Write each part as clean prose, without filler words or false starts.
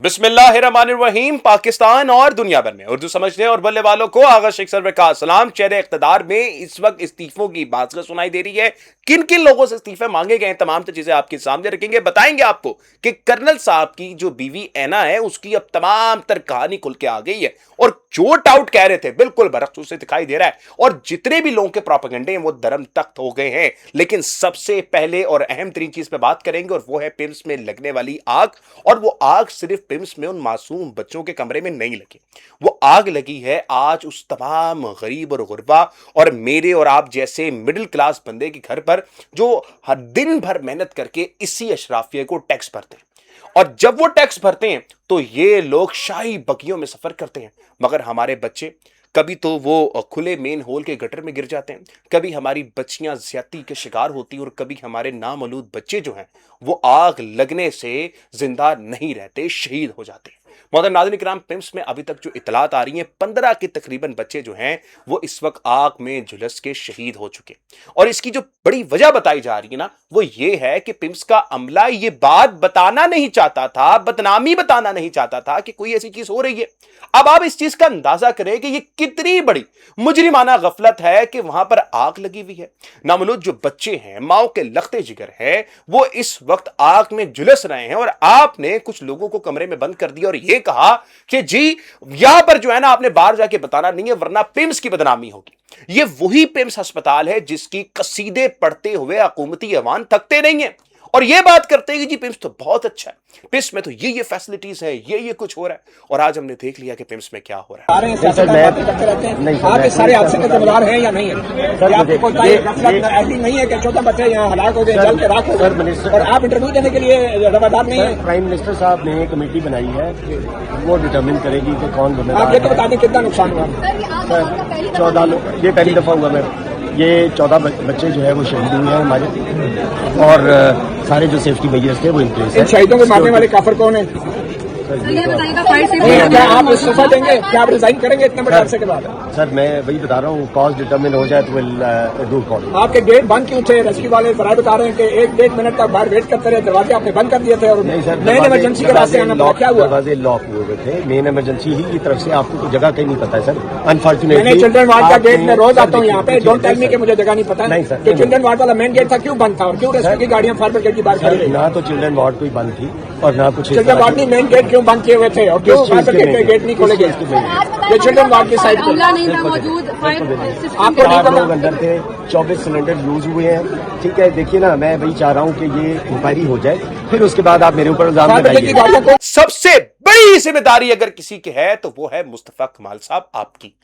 बिस्मिल्लाहिर्रहमानिर्रहीम। पाकिस्तान और दुनिया भर में उर्दू समझने और बोलने वालों को आगा शेख सरवर का सलाम। चेहरे इख्तिदार में इस वक्त इस्तीफों की बात सुनाई दे रही है। किन किन लोगों से इस्तीफे मांगे गए, तमाम तो चीजें आपके सामने रखेंगे, बताएंगे आपको कि कर्नल साहब की जो बीवी ऐना है उसकी अब तमाम तर कहानी खुल के आ गई है और जो डाउट कह रहे थे बिल्कुल बरक्स उसे दिखाई दे रहा है और जितने भी लोगों के प्रोपेगेंडे हैं वो धर्म तख्त हो गए हैं। लेकिन सबसे पहले और अहम तरीन चीज पे बात करेंगे और वो है पिम्स में लगने वाली आग। और वो आग सिर्फ पिम्स में उन मासूम बच्चों के कमरे में नहीं लगी, वो आग लगी है आज उस तमाम गरीब और गुरबा और मेरे और आप जैसे मिडिल क्लास बंदे के घर पर जो हर दिन भर मेहनत करके इसी अशराफिया को टैक्स भरते हैं। और जब वो टैक्स भरते हैं तो ये लोग शाही बगियों में सफर करते हैं, मगर हमारे बच्चे कभी तो वो खुले मेन होल के गटर में गिर जाते हैं, कभी हमारी बच्चियां ज्यादती के शिकार होती हैं और कभी हमारे नामौलूद बच्चे जो हैं वो आग लगने से जिंदा नहीं रहते, शहीद हो जाते हैं। मोहतरम नाज़रीन किराम, पिम्स में अभी तक जो इतलात आ रही हैं 15 के तकरीबन बच्चे जो हैं वो इस वक्त आग में झुलस के शहीद हो चुके। और इसकी जो बड़ी वजह बताई जा रही है ना वो ये है कि पिम्स का अमला ये बात बताना नहीं चाहता था, बदनामी बताना नहीं चाहता था कि कोई ऐसी चीज हो रही है। अब आप इस चीज का अंदाजा करें कि ये कितनी बड़ी मुजरिमाना गफलत है कि वहां पर आग लगी हुई है। नामौलूद जो बच्चे हैं, माओ के लखते जिगर है, वो इस वक्त आग में झुलस रहे हैं और आपने कुछ लोगों को कमरे में बंद कर दिया और ये कहा कि जी यहां पर जो है ना आपने बाहर जाके बताना नहीं है वरना पिम्स की बदनामी होगी। ये वही पिम्स अस्पताल है जिसकी कसीदे पढ़ते हुए हुकूमती अवान थकते नहीं है और ये बात करते हैं कि जी पिम्स तो बहुत अच्छा है, पिम्स में तो ये फैसिलिटीज है, ये कुछ हो रहा है। और आज हमने देख लिया कि पिम्स में क्या हो रहा है। आपके सारे हादसे के जिम्मेदार हैं या नहीं है? ऐसी नहीं है कि छोटा बच्चा यहाँ हलाक हो गए, जल के राख हो गए और आप इंटरव्यू देने के लिए रवादार नहीं है। प्राइम मिनिस्टर साहब ने कमेटी बनाई है, वो डिटर्मिन करेगी कि कौन जिम्मेदार। आप ये तो बता दें कितना नुकसान हुआ? सर 14 लोग, ये पहली दफा हुआ मेरा, ये 14 बच्चे जो है वो शहीद हुए हैं हमारे और सारे जो सेफ्टी मेजर्स थे वो इन प्लेस है। इन शहीदों को मारने वाले काफिर कौन है? क्या आप इस्तीफा देंगे? क्या आप रिजाइन करेंगे इतने बड़े अरसे के बाद? सर मैं वही बता रहा हूँ, कॉज डिटर्मिन हो जाए तो विल डू कॉल। आपके गेट बंद क्यों थे? रेस्क्यू वाले बराबर बता रहे हैं कि 1-1.5 मिनट तक बाहर वेट करते रहे, दरवाजे आपने बंद कर दिए थे और नहीं सर, मेन इमरजेंसी के रास्ते आना पड़ा। क्या हुआ? दरवाजे लॉक हुए हुए थे, मेन इमरजेंसी ही की तरफ से। आपको तो जगह कहीं नहीं पता है सर, अनफॉर्चुनेटली। मैंने चिल्ड्रन वार्ड का गेट में रोज आता हूँ यहाँ पे, डोंट टेल मी कि मुझे जगह नहीं पता। नहीं सर, तो चिल्ड्रन वार्ड वाला मेन गेट था क्यों बंद था और क्यों रेस्क्यू की गाड़ियां फार्मर गेट की बाहर खड़ी रही? ना तो चिल्ड्रन वार्ड कोई बंद थी और ना कुछ। चिल्ड्रन वार्ड में मेन गेट क्यों बंद किए हुए थे और क्यों गेट नहीं खोले गए? ये चिल्ड्रन वार्ड की साइड आपको लोग अंदर थे, 24 सिलेंडर यूज हुए हैं। ठीक है, देखिए ना, मैं वही चाह रहा हूँ कि ये इंक्वायरी हो जाए, फिर उसके बाद आप मेरे ऊपर इल्जाम लगाइए। सबसे बड़ी जिम्मेदारी अगर किसी की है तो वो है मुस्तफा कमाल साहब आपकी।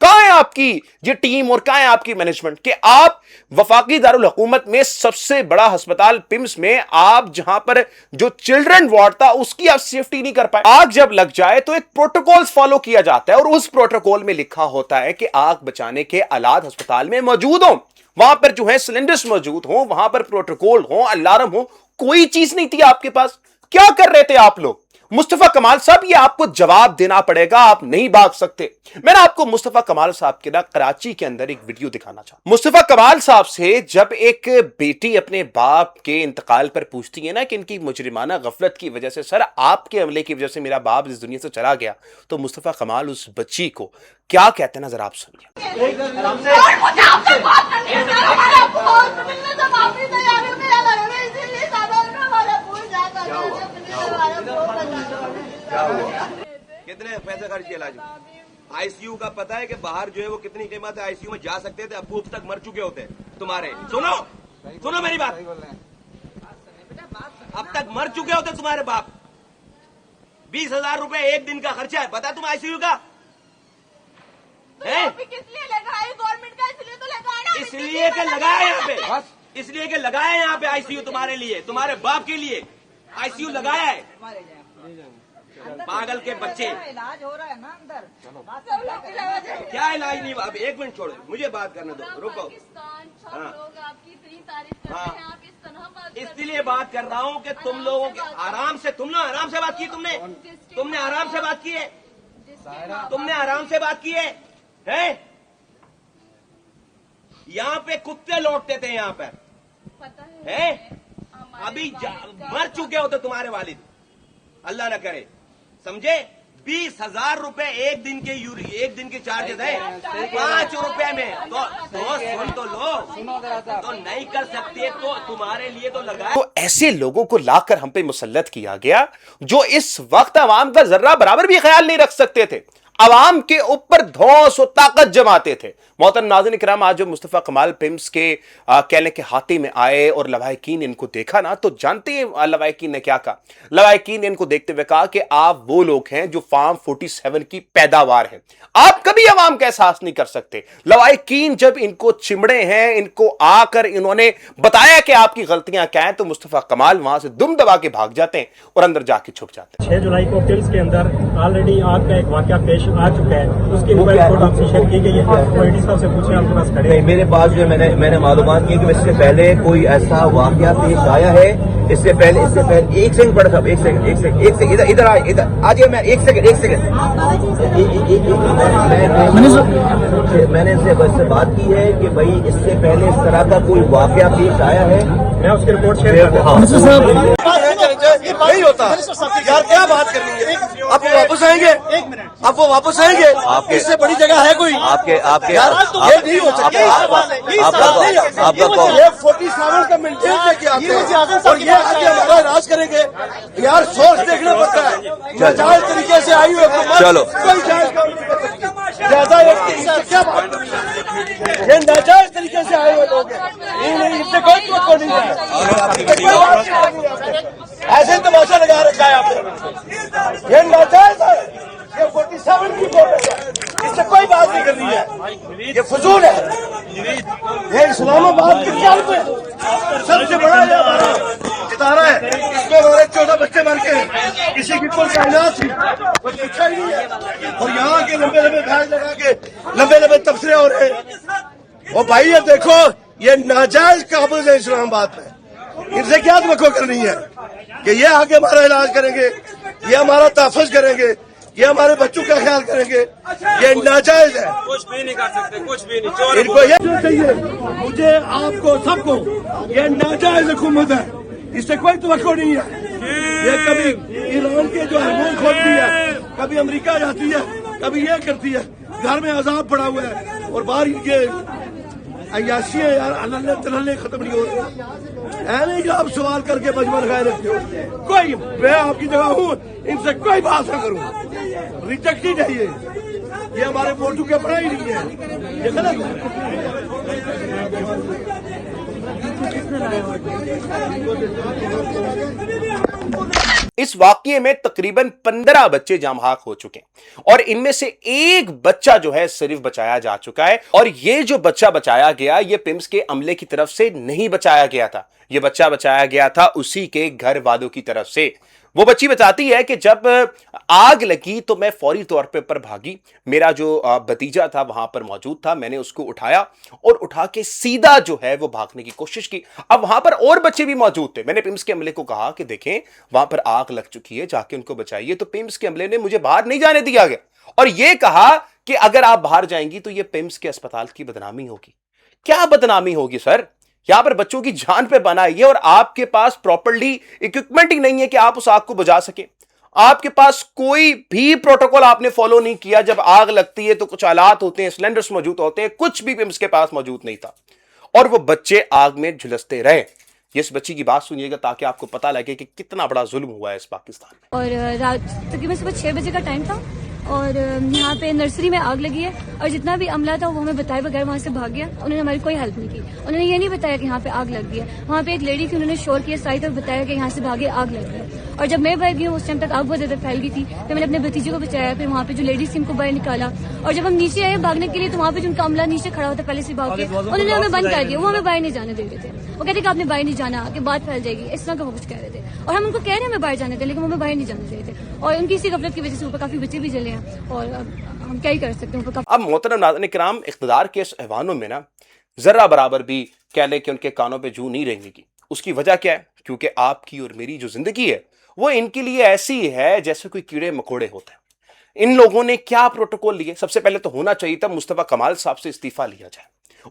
कहां है आपकी ये टीम और कहां है आपकी मैनेजमेंट कि आप वफाकी दारुल हुकूमत में सबसे बड़ा अस्पताल पिम्स में आप जहां पर जो चिल्ड्रन वार्ड था उसकी आप सेफ्टी नहीं कर पाए। आग जब लग जाए तो एक प्रोटोकॉल फॉलो किया जाता है और उस प्रोटोकॉल में लिखा होता है कि आग बचाने के आलात अस्पताल में मौजूद हो, वहां पर जो है सिलेंडर्स मौजूद हो, वहां पर प्रोटोकॉल हो, अलार्म हो। कोई चीज नहीं थी आपके पास। क्या कर रहे थे आप लोग? मुस्तफा कमाल साहब ये आपको जवाब देना पड़ेगा, आप नहीं भाग सकते। मैं आपको मुस्तफा कमाल साहब के ना कराची के अंदर एक वीडियो दिखाना चाहता हूं। मुस्तफा कमाल साहब से जब एक बेटी अपने बाप के इंतकाल पर पूछती है ना कि इनकी मुजरिमाना गफलत की वजह से, सर आपके अमले की वजह से मेरा बाप इस दुनिया से चला गया, तो मुस्तफा कमाल उस बच्ची को क्या कहते हैं ना जरा आप सुनिए। कितने पैसे खर्च किए इलाज में? आईसीयू का पता है कि बाहर जो है वो कितनी कीमत है? आईसीयू में जा सकते थे, अब तक मर चुके होते तुम्हारे। सुनो मेरी बात, अब तक मर चुके होते तुम्हारे बाप। 20,000 रुपए एक दिन का खर्चा है, पता तुम आईसीयू का है? किस लिए लगाए? गवर्नमेंट का इसलिए तो लगाया, इसलिए के लगाया यहाँ पे, इसलिए के लगाया यहाँ पे आईसीयू तुम्हारे लिए, तुम्हारे बाप के लिए आईसीयू लगाया है। पागल के बच्चे, इलाज हो रहा है ना अंदर। क्या इलाज नहीं? अब एक मिनट छोड़ो, मुझे बात करने दो, रुको। हाँ। लोग आपकी इतनी तारीफ करते हैं, आप इस तरह बात इसलिए बात कर रहा हूँ कि तुम लोगों के आराम से, तुमने आराम से बात की, तुमने आराम से बात की है, तुमने आराम से बात की है? यहाँ पे कुत्ते लौटते थे यहाँ पर, पता है? अभी मर चुके हो तो तुम्हारे वालिद, अल्लाह न करे। समझे? 20,000 रुपए एक दिन के चार्जेस है 5 रुपए में, तो सुन तो लो, तो नहीं कर सकते तो तुम्हारे लिए तो लगाए। तो ऐसे लोगों को लाकर हम पे मुसल्लत किया गया जो इस वक्त अवाम का जर्रा बराबर भी ख्याल नहीं रख सकते थे, अवाम के ऊपर धौंस और ताकत जमाते थे। मोहतरम नाज़रीन किराम, आज जो मुस्तफ़ा कमाल पिम्स के कहने के हाथी में आए और लवाहिकीन ने इनको देखा ना, तो जानते हैं लवाहिकीन ने क्या कहा? लवाहिकीन ने इनको देखते हुए कहा कि आप वो लोग हैं जो फार्म 47 की पैदावार हैं, आप कभी अवाम का एहसास नहीं कर सकते। लवाहिकीन जब इनको चिमड़े हैं, इनको आकर इन्होंने बताया कि आपकी गलतियां क्या हैं, तो मुस्तफ़ा कमाल वहां से दुम दबा के भाग जाते हैं और अंदर जाके छुप जाते हैं। 6 जुलाई को पिल्स के अंदर ऑलरेडी आग का एक वाकया पेश आ चुका है, उसकी रिपोर्ट आपसे शेयर की गई है, साहब से पूछे, आपके पास खड़े? नहीं, मेरे पास जो मैंने मालूमात की कि इससे पहले कोई ऐसा वाकया पेश आया है। इससे पहले एक सेकंड पड़ा साहब, एक सेकंड इधर आ जाइए, मैं एक सेकंड मैंने इनसे बात की है कि भाई इससे पहले इस तरह का कोई वाकया पेश आया है, मैं उसकी रिपोर्ट शेयर करता हूं। नहीं होता यार, क्या बात करनी है? अब वो वापस आएंगे, एक मिनट, अब वो वापस आएंगे, इससे बड़ी जगह है कोई? आपके यार ये नहीं हो सकता। ये 47 का मेंटेन लेके आते हैं और ये आगे हमारा राज करेंगे यार, सोच देखना पड़ता है। नाजायज तरीके से आई हुई चलो। कोई जायज काम नहीं कर सकती। ज्यादा क्या बात, ये नाजायज तरीके से आए हुए लोग हैं, नहीं इससे कोई तो नहीं है। ऐसे तमाशा लगा रखा है आपने, ये नाजायज है, ये 47 की वोट है, इससे कोई बात नहीं करनी है, ये फजूल है। ये इस्लामाबाद की क्या पे सबसे बड़ा ये हमारा इदारा है, इसमें हमारे 14 बच्चे मर गए, किसी की कोई कायनात थी, कोई पूछा ही नहीं है। और यहाँ के लंबे लंबे भैंस लगा के लंबे लंबे तबसरे हो रहे हैं। और भाई ये देखो, ये नाजायज काबुज है इस्लामाबाद में, इनसे क्या तवक्को करनी है कि ये आगे हमारा इलाज करेंगे, ये हमारा तहफ़्फ़ुज़ करेंगे, ये हमारे बच्चों का ख्याल करेंगे? ये नाजायज है, कुछ भी नहीं कर सकते, कुछ भी नहीं। इनको ये चाहिए, मुझे आपको सबको, ये नाजायज हुकूमत है, इससे कोई तवक्को नहीं है। ये कभी ईरान के जो हार्मोन खोलती है, कभी अमेरिका जाती है, कभी ये करती है, घर में अजाब पड़ा हुआ है और बाहर ये अयाशी है यार, अल्लाह तल्ले खत्म नहीं हो रहे। है नहीं कि आप सवाल करके मजबूर खाए रखते हो। कोई, मैं आपकी जगह हूँ, इनसे कोई बात ना करूँ, रिजेक्ट ही चाहिए। ये हमारे वोटों के अपना ही नहीं है, ये गलत इस वाकये में तकरीबन 15 बच्चे जामहाक हो चुके हैं और इनमें से एक बच्चा जो है सिर्फ बचाया जा चुका है। और ये जो बच्चा बचाया गया, ये पिम्स के अमले की तरफ से नहीं बचाया गया था, ये बच्चा बचाया गया था उसी के घर वालों की तरफ से। वो बच्ची बताती है कि जब आग लगी तो मैं फौरी तौर पर भागी, मेरा जो भतीजा था वहां पर मौजूद था, मैंने उसको उठाया और उठा के सीधा जो है वो भागने की कोशिश की। अब वहां पर और बच्चे भी मौजूद थे, मैंने पिम्स के अमले को कहा कि देखें वहां पर आग लग चुकी है, जाके उनको बचाइए। तो पिम्स के अमले ने मुझे बाहर नहीं जाने दिया गया और यह कहा कि अगर आप बाहर जाएंगी तो यह पिम्स के अस्पताल की बदनामी होगी। क्या बदनामी होगी सर? यहां पर बच्चों की जान पे बना है और आपके पास प्रॉपर्ली इक्विपमेंट ही नहीं है कि आप उस आग को बुझा सके। आपके पास कोई भी प्रोटोकॉल आपने फॉलो नहीं किया। जब आग लगती है तो कुछ आलात होते हैं, सिलेंडर्स मौजूद होते हैं, कुछ भी पिम्स के पास मौजूद नहीं था और वो बच्चे आग में झुलसते रहे। इस बच्ची की बात सुनिएगा ताकि आपको पता लगे कि कितना बड़ा जुल्म हुआ है इस पाकिस्तान में। और रात तकरीबन सुबह 6 बजे का टाइम था और यहाँ पे नर्सरी में आग लगी है और जितना भी अमला था वो हमें बताए बगैर वहाँ से भाग गया। उन्होंने हमारी कोई हेल्प नहीं की, उन्होंने ये नहीं बताया कि यहाँ पे आग लग गई है। वहाँ पे एक लेडी थी, उन्होंने शोर किया साइड और बताया कि यहाँ से भागे, आग लग गई। और जब मैं बाहर गई उस टाइम तक आग बहुत ज्यादा फैल गई थी, फिर मैंने अपने भतीजे को बचाया, फिर वहाँ पे जो लेडीज थी उनको बाहर निकाला और जब हम नीचे आए भागने के लिए तो वहाँ पे जो उनका अमला नीचे खड़ा होता पहले से भाग के, उन्होंने हमें बंद कर दिया, वो हमें बाहर नहीं जाने दे रहे थे। वो कहते कि आपने बाहर नहीं जाना, कि बात फैल जाएगी, इस तरह का वो कुछ कह रहे थे और हम उनको कह रहे हैं हमें बाहर जाने थे, लेकिन हमें बाहर नहीं जाने दे रहे थे। और उनकी इसी गफलत की वजह से ऊपर काफी बच्चे भी जले हैं और हम क्या ही कर सकते हैं। अब मोहतरम नाज़रीन किराम, इख्तिदार के इस ऐवानों में ना जरा बराबर भी कह ले कि उनके कानों पे जू नहीं रहेंगी। उसकी वजह क्या है? क्योंकि आपकी और मेरी जो जिंदगी है वो इनके लिए ऐसी है जैसे कोई कीड़े मकोड़े होते हैं। इन लोगों ने क्या प्रोटोकॉल लिए? सबसे पहले तो होना चाहिए था मुस्तफा कमाल साहब से इस्तीफा लिया जाए,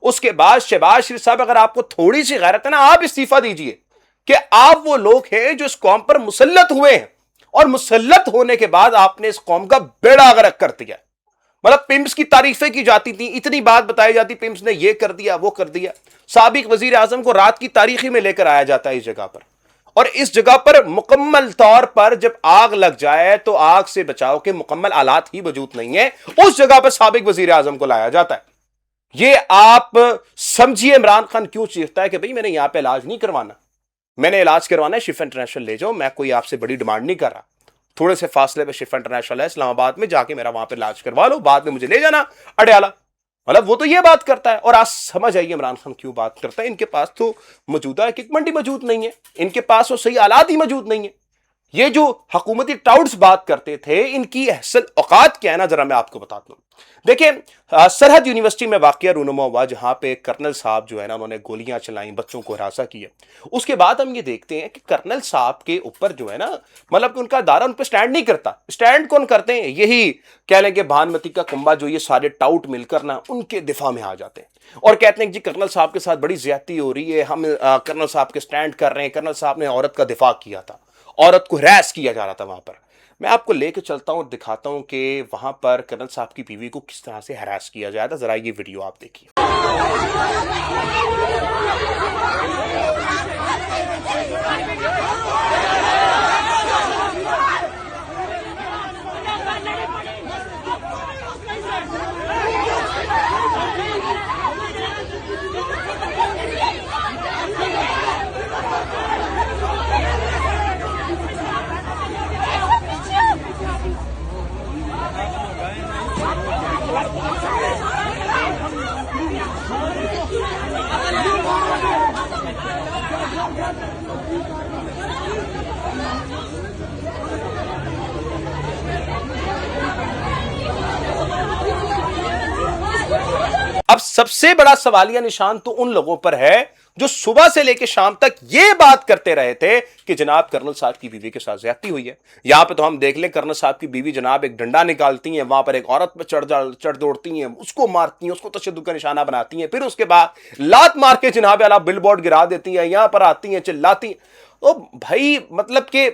उसके बाद शहबाज शरीफ साहब, अगर आपको थोड़ी सी गैरत है ना, आप इस्तीफा दीजिए कि आप वो लोग हैं जो इस कौम पर मुसल्लत हुए हैं और मुसल्लत होने के बाद आपने इस कौम का बेड़ा गर्क कर दिया। मतलब पिम्स की तारीफें की जाती थी, इतनी बात बताई जाती, पिम्स ने ये कर दिया वो कर दिया। साबिक वजीर आजम को रात की तारीखी में लेकर आया जाता है इस जगह पर, और इस जगह पर मुकम्मल तौर पर जब आग लग जाए तो आग से बचाव के मुकम्मल आलात ही मौजूद नहीं है, उस जगह पर साबिक वजीर आजम को लाया जाता है। ये आप समझिए इमरान खान क्यों चीखता है कि भाई मैंने यहां पे इलाज नहीं करवाना, मैंने इलाज करवाना है शिफा इंटरनेशनल ले जाओ, मैं कोई आपसे बड़ी डिमांड नहीं कर रहा, थोड़े से फासले पे शिफा इंटरनेशनल है इस्लामाबाद में, जाके मेरा वहां पे इलाज करवा लो, बाद में मुझे ले जाना अडयाला। मतलब वो तो ये बात करता है। और आज समझ आइए इमरान खान क्यों बात करता है। इनके पास तो मौजूदा एक मंडी मौजूद नहीं है, इनके पास तो सही आलात ही मौजूद नहीं है। ये जो हुकूमती टाउट्स बात करते थे, इनकी असल औकात क्या है ना, जरा मैं आपको बताता हूं। देखिए, सरहद यूनिवर्सिटी में वाकया रूनुमा हुआ, जहां पे कर्नल साहब जो है ना, उन्होंने गोलियां चलाई, बच्चों को हरासा किया। उसके बाद हम ये देखते हैं कि कर्नल साहब के ऊपर जो है ना, मतलब कि उनका अदारा उन पर स्टैंड नहीं करता। स्टैंड कौन करते हैं? यही कह लें कि भानुमती का कुंबा, जो ये सारे टाउट मिलकर ना उनके दिफा में आ जाते हैं और कहते हैं कि जी कर्नल साहब के साथ बड़ी ज्यादती हो रही है, हम कर्नल साहब के स्टैंड कर रहे हैं, कर्नल साहब ने औरत का दिफा किया था, औरत को हरास किया जा रहा था वहां पर। मैं आपको लेके चलता हूं और दिखाता हूं कि वहां पर कर्नल साहब की बीवी को किस तरह से हरास किया जाया था। जरा ये वीडियो आप देखिए। अब सबसे बड़ा सवालिया निशान तो उन लोगों पर है जो सुबह से लेकर शाम तक ये बात करते रहे थे कि जनाब कर्नल साहब की बीवी के साथ ज्यादती हुई है। यहां पे तो हम देख लें, कर्नल साहब की बीवी जनाब एक डंडा निकालती हैं, वहां पर एक औरत पर चढ़ दौड़ती हैं, उसको मारती हैं, उसको तशद्दुद का निशाना बनाती हैं, फिर उसके बाद लात मार के जनाब आला बिलबोर्ड गिरा देती हैं, यहां पर आती हैं, चिल्लाती हैं। तो भाई मतलब कि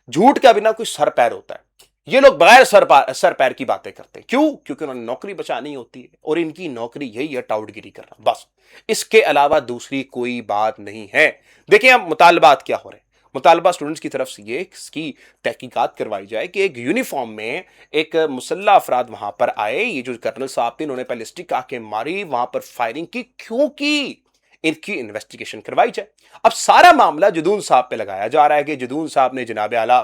झूठ का बिना कोई सर पैर होता है। ये लोग बगैर सर पैर की बातें करते हैं। क्यों? क्योंकि उन्होंने नौकरी बचानी होती है और इनकी नौकरी यही है टाउटगिरी करना, बस। इसके अलावा दूसरी कोई बात नहीं है। देखिए अब मुतालबात क्या हो रहे हैं। मुतालबा स्टूडेंट्स की तरफ से ये इसकी तहकीकात करवाई जाए कि एक यूनिफॉर्म में एक मुसल्ला अफराद वहां पर आए, ये जो कर्नल साहब थे इन्होंने पहले स्टिक आके मारी, वहां पर फायरिंग की, क्यों की? इनकी इन्वेस्टिगेशन करवाई जाए। अब सारा मामला जदून साहब पे लगाया जा रहा है कि जदून साहब ने जनाब आला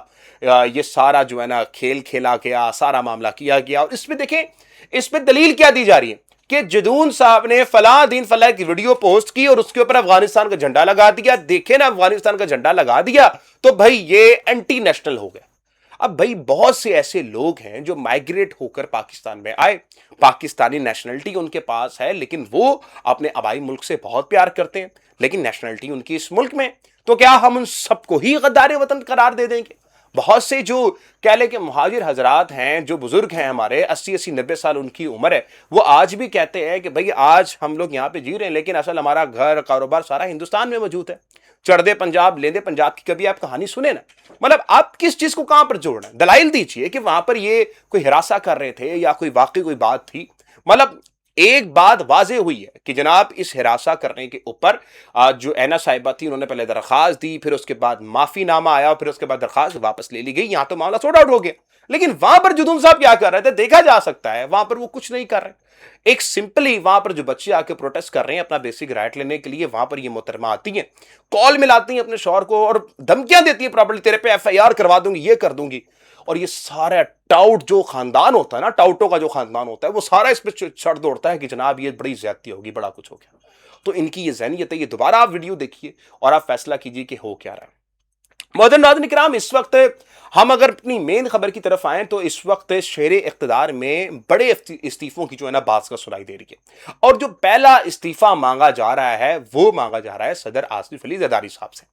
ये सारा जो है ना खेल खेला गया, सारा मामला किया गया। और इसमें देखें, इस पे दलील क्या दी जा रही है कि जदून साहब ने फलां दिन फलां की वीडियो पोस्ट की और उसके ऊपर अफगानिस्तान का झंडा लगा दिया। देखे ना, अफगानिस्तान का झंडा लगा दिया तो भाई ये एंटी नेशनल हो गया। अब भाई बहुत से ऐसे लोग हैं जो माइग्रेट होकर पाकिस्तान में आए, पाकिस्तानी नेशनलिटी उनके पास है, लेकिन वो अपने आबाई मुल्क से बहुत प्यार करते हैं, लेकिन नेशनलिटी उनकी इस मुल्क में। तो क्या हम उन सबको ही गद्दार वतन करार दे देंगे? बहुत से जो कह ले कि मुहाजिर हजरात हैं, जो बुजुर्ग हैं हमारे, 80-80 90 साल उनकी उम्र है, वो आज भी कहते हैं कि भाई आज हम लोग यहाँ पे जी रहे हैं, लेकिन असल हमारा घर कारोबार सारा हिंदुस्तान में मौजूद है। चढ़दे पंजाब लेंदे पंजाब की कभी आप कहानी सुने ना? मतलब आप किस चीज को कहां पर जोड़ना है? दलाइल दीजिए कि वहां पर ये कोई हिरासा कर रहे थे या कोई वाकई कोई बात थी। मतलब एक बात वाजे हुई है कि जनाब इस हिरासा करने के ऊपर जो ऐना साहिबा थी उन्होंने पहले दरखास्त दी, फिर उसके बाद माफी नामा आया, फिर उसके बाद दरखास्त वापस ले ली गई। यहां तो मामला सॉर्ट आउट हो गया। लेकिन वहां पर जुदून साहब क्या कर रहे थे देखा जा सकता है। वहां पर वो कुछ नहीं कर रहे। एक सिंपली वहां पर जो बच्चे आके प्रोटेस्ट कर रहे हैं अपना बेसिक राइट लेने के लिए, वहां पर ये मोहतरमा आती हैं, कॉल मिलाती हैं अपने शौहर को और धमकियां देती हैं प्रॉपर्ली तेरे पे FIR करवा दूंगी, ये कर दूंगी। और ये सारा टाउट जो खानदान होता है ना, टाउटों का जो खानदान होता है, वो सारा इस पर चढ़ दौड़ता है कि जनाब ये बड़ी ज्यादती होगी, बड़ा कुछ हो गया। तो इनकी ये ज़हनियत है। ये दोबारा आप वीडियो देखिए और आप फैसला कीजिए कि हो क्या रहा है। मोहतरम नाज़रीन किराम, इस वक्त हम अगर अपनी मेन खबर की तरफ आएं तो इस वक्त शेरे इख्तिदार में बड़े इस्तीफों की जो है ना बात का सुनाई दे रही है। और जो पहला इस्तीफा मांगा जा रहा है वो मांगा जा रहा है सदर आसिफ अली जरदारी साहब से।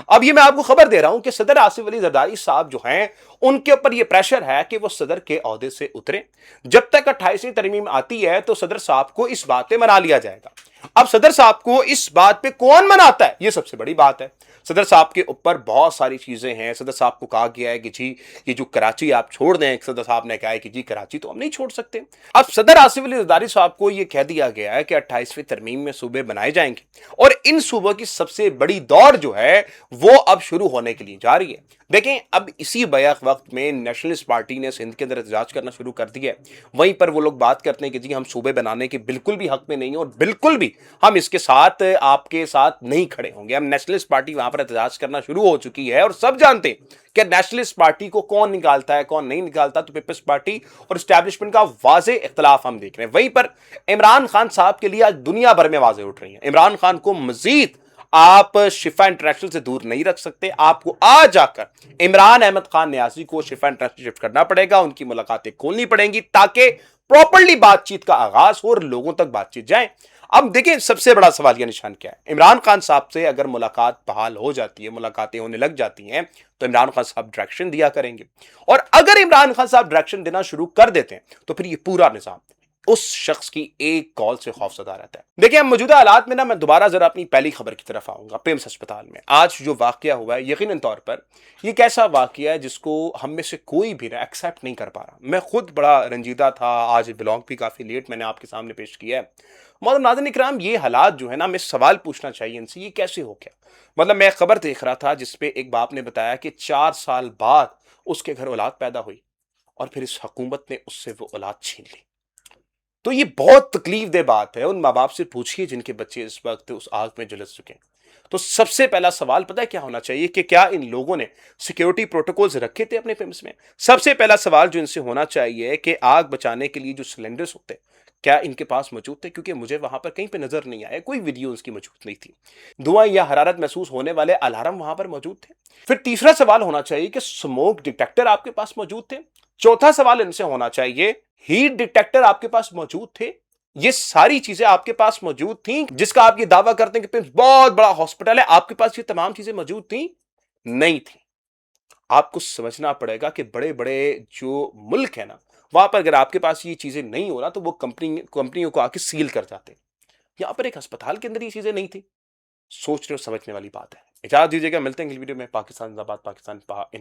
अब ये मैं आपको खबर दे रहा हूं कि सदर आसिफ अली जरदारी साहब जो हैं उनके ऊपर ये प्रेशर है कि वो सदर के ओहदे से उतरे। जब तक 28वीं तरमीम आती है तो सदर साहब को इस बात पे मना लिया जाएगा। अब सदर साहब को इस बात पे कौन मनाता है, ये सबसे बड़ी बात है। सदर साहब के ऊपर बहुत सारी चीज़ें हैं। सदर साहब को कहा गया है कि जी ये जो कराची आप छोड़ दें, सदर साहब ने कहा है कि जी कराची तो हम नहीं छोड़ सकते। अब सदर आसिफ अली जरदारी साहब को ये कह दिया गया है कि 28वीं तरमीम में सूबे बनाए जाएंगे और इन सूबों की सबसे बड़ी दौड़ जो है वो अब शुरू होने के लिए जा रही है। देखें, अब इसी बैक वक्त में नेशनलिस्ट पार्टी ने सिंध के अंदर एहतजाज करना शुरू कर दिया है। वहीं पर वो लोग बात करते हैं कि जी हम सूबे बनाने के बिल्कुल भी हक में नहीं है और बिल्कुल भी हम इसके साथ आपके साथ नहीं खड़े होंगे। हम नेशनलिस्ट पार्टी वहां पर एहतजाज करना शुरू हो चुकी है और सब जानते हैं कि नेशनलिस्ट पार्टी को कौन निकालता है कौन नहीं निकालता। तो पीपल्स पार्टी और एस्टैब्लिशमेंट का वाज़े इख्तलाफ हम देख रहे हैं। वहीं पर इमरान खान साहब के लिए आज दुनिया भर में आवाजें उठ रही हैं। इमरान खान को मजीद आप शिफा इंटरनेशनल से दूर नहीं रख सकते। आपको आज जाकर इमरान अहमद खान न्यासी को शिफा इंटरनेशनल शिफ्ट करना पड़ेगा, उनकी मुलाकातें खोलनी पड़ेंगी ताकि प्रॉपर्ली बातचीत का आगाज हो और लोगों तक बातचीत जाए। अब देखें, सबसे बड़ा सवाल यह निशान क्या है। इमरान खान साहब से अगर मुलाकात बहाल हो जाती है, मुलाकातें होने लग जाती हैं, तो इमरान खान साहब डायरेक्शन दिया करेंगे और अगर इमरान खान साहब डायरेक्शन देना शुरू कर देते हैं तो फिर ये पूरा निजाम उस शख्स की एक कॉल से खौफजदा रहता है। देखिए, हम मौजूदा हालात में ना मैं दोबारा जरा अपनी पहली खबर की तरफ आऊंगा। पिम्स अस्पताल में आज जो वाकया हुआ है, यकीनन तौर पर यह एक ऐसा वाकया है जिसको हम में से कोई भी ना एक्सेप्ट नहीं कर पा रहा। मैं खुद बड़ा रंजीदा था। आज ब्लॉग भी काफी लेट मैंने आपके सामने पेश किया है। मोहतरम नाज़रीन इकराम, ये हालात जो है ना, मैं सवाल पूछना चाहिए इनसे, ये कैसे हो गया। मतलब मैं खबर देख रहा था जिसपे एक बाप ने बताया कि 4 साल बाद उसके घर औलाद पैदा हुई और फिर इस हुकूमत ने उससे वो औलाद छीन ली। तो ये बहुत तकलीफ दे बात है। उन माँ बाप से पूछिए जिनके बच्चे इस वक्त उस आग में झुलस चुके हैं। तो सबसे पहला सवाल पता है क्या होना चाहिए कि क्या इन लोगों ने सिक्योरिटी प्रोटोकॉल्स रखे थे अपने पिम्स में। सबसे पहला सवाल जो इनसे होना चाहिए कि आग बचाने के लिए जो सिलेंडर्स होते हैं क्या इनके पास मौजूद थे, क्योंकि मुझे वहां पर कहीं पे नजर नहीं आया, कोई वीडियो उसकी मौजूद नहीं थी। धुआं या हरारत महसूस होने वाले अलार्म वहां पर मौजूद थे। फिर तीसरा सवाल होना चाहिए कि स्मोक डिटेक्टर आपके पास मौजूद थे। चौथा सवाल इनसे होना चाहिए हीट डिटेक्टर आपके पास मौजूद थे। ये सारी चीजें आपके पास मौजूद थी जिसका आप ये दावा करते हैं कि पिम्स बहुत बड़ा हॉस्पिटल है, आपके पास ये तमाम चीजें मौजूद थी? नहीं थी। आपको समझना पड़ेगा कि बड़े बड़े जो मुल्क है ना, वहां पर अगर आपके पास ये चीजें नहीं हो ना तो वो कंपनियों को आके सील कर जाते। यहां पर एक अस्पताल के अंदर ये चीजें नहीं थी। सोचने और समझने वाली बात है। इजाजत दीजिएगा, मिलते हैं अगली वीडियो में। पाकिस्तान जिंदाबाद, पाकिस्तान जिंदाबाद।